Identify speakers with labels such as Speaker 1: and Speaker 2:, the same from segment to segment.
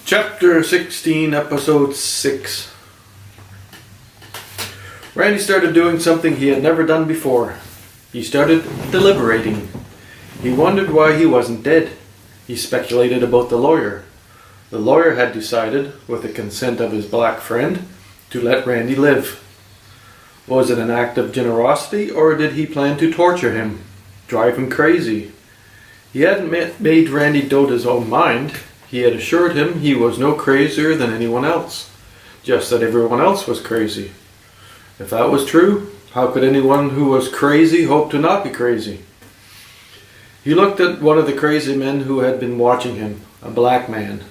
Speaker 1: Chapter 16, Episode 6. Randy started doing something he had never done before. He started deliberating. He wondered why he wasn't dead. He speculated about the lawyer. The lawyer had decided, with the consent of his black friend, to let Randy live. Was it an act of generosity, or did he plan to torture him, drive him crazy? He hadn't made Randy doubt his own mind. He had assured him he was no crazier than anyone else, just that everyone else was crazy. If that was true, how could anyone who was crazy hope to not be crazy? He looked at one of the crazy men who had been watching him, a black man.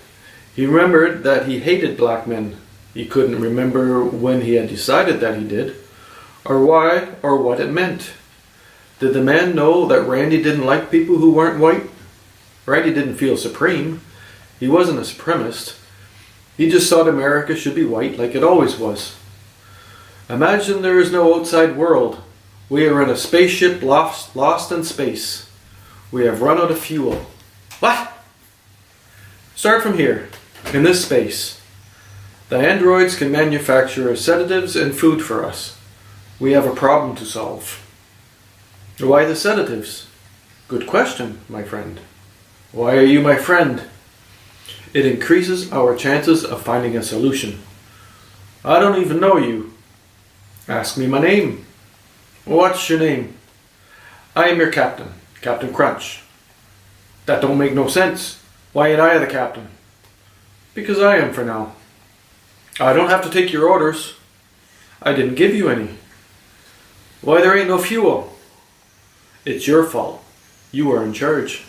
Speaker 1: He remembered that he hated black men. He couldn't remember when he had decided that he did, or why, or what it meant. Did the man know that Randy didn't like people who weren't white? Randy didn't feel supreme. He wasn't a supremacist. He just thought America should be white like it always was. Imagine there is no outside world. We are in a spaceship lost in space. We have run out of fuel. What? Start from here, in this space. The androids can manufacture sedatives and food for us. We have a problem to solve. Why the sedatives? Good question, my friend. Why are you my friend? It increases our chances of finding a solution. I don't even know you. Ask me my name. What's your name? I am your captain, Captain Crunch. That don't make no sense. Why ain't I the captain? Because I am for now. I don't have to take your orders. I didn't give you any. Why there ain't no fuel? It's your fault. You were in charge.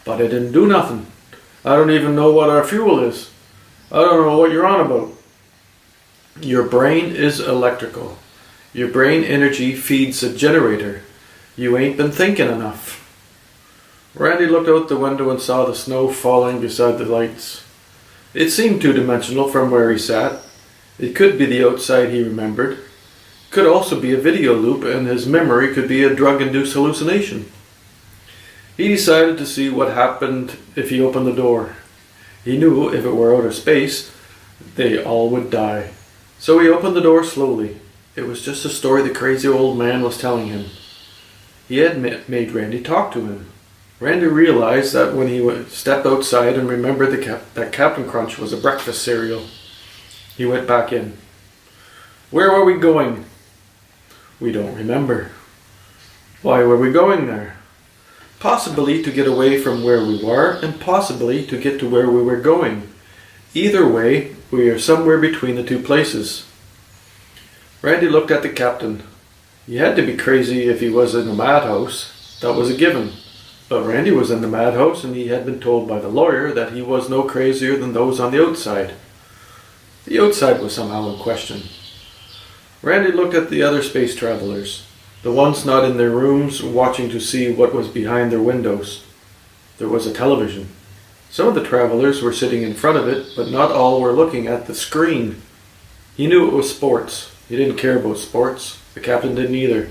Speaker 1: But I didn't do nothing. I don't even know what our fuel is. I don't know what you're on about. Your brain is electrical. Your brain energy feeds a generator. You ain't been thinking enough. Randy looked out the window and saw the snow falling beside the lights. It seemed two-dimensional from where he sat. It could be the outside he remembered. Could also be a video loop, and his memory could be a drug-induced hallucination. He decided to see what happened if he opened the door. He knew if it were outer space, they all would die. So he opened the door slowly. It was just a story the crazy old man was telling him. He had made Randy talk to him. Randy realized that when he stepped outside and remembered that Captain Crunch was a breakfast cereal. He went back in. Where were we going? We don't remember. Why were we going there? Possibly to get away from where we were, and possibly to get to where we were going. Either way, we are somewhere between the two places. Randy looked at the captain. He had to be crazy if he was in the madhouse. That was a given. But Randy was in the madhouse, and he had been told by the lawyer that he was no crazier than those on the outside. The outside was somehow in question. Randy looked at the other space travelers. The ones not in their rooms, watching to see what was behind their windows. There was a television. Some of the travelers were sitting in front of it, but not all were looking at the screen. He knew it was sports. He didn't care about sports. The captain didn't either.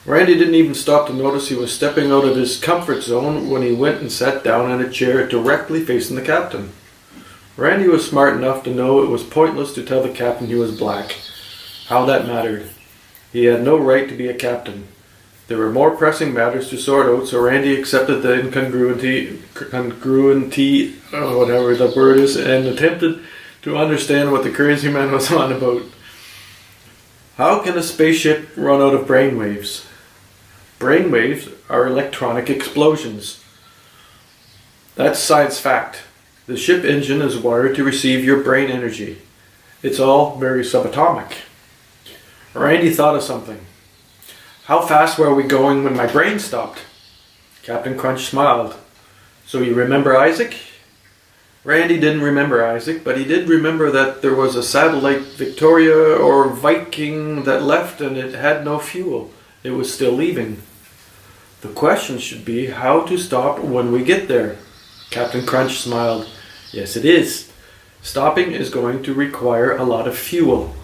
Speaker 1: Randy didn't even stop to notice he was stepping out of his comfort zone when he went and sat down in a chair directly facing the captain. Randy was smart enough to know it was pointless to tell the captain he was black. How that mattered. He had no right to be a captain. There were more pressing matters to sort out, so Randy accepted the incongruity, whatever the word is, and attempted to understand what the crazy man was on about. How can a spaceship run out of brainwaves? Brainwaves are electronic explosions. That's science fact. The ship engine is wired to receive your brain energy. It's all very subatomic. Randy thought of something. How fast were we going when my brain stopped? Captain Crunch smiled. So you remember Isaac? Randy didn't remember Isaac, but he did remember that there was a satellite Victoria or Viking that left and it had no fuel. It was still leaving. The question should be how to stop when we get there. Captain Crunch smiled. Yes, it is. Stopping is going to require a lot of fuel.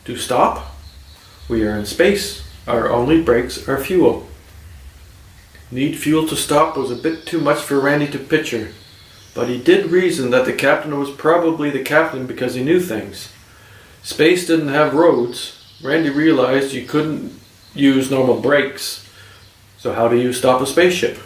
Speaker 1: To stop? We are in space. Our only brakes are fuel. Need fuel to stop was a bit too much for Randy to picture. But he did reason that the captain was probably the captain because he knew things. Space didn't have roads. Randy realized you couldn't use normal brakes. So how do you stop a spaceship?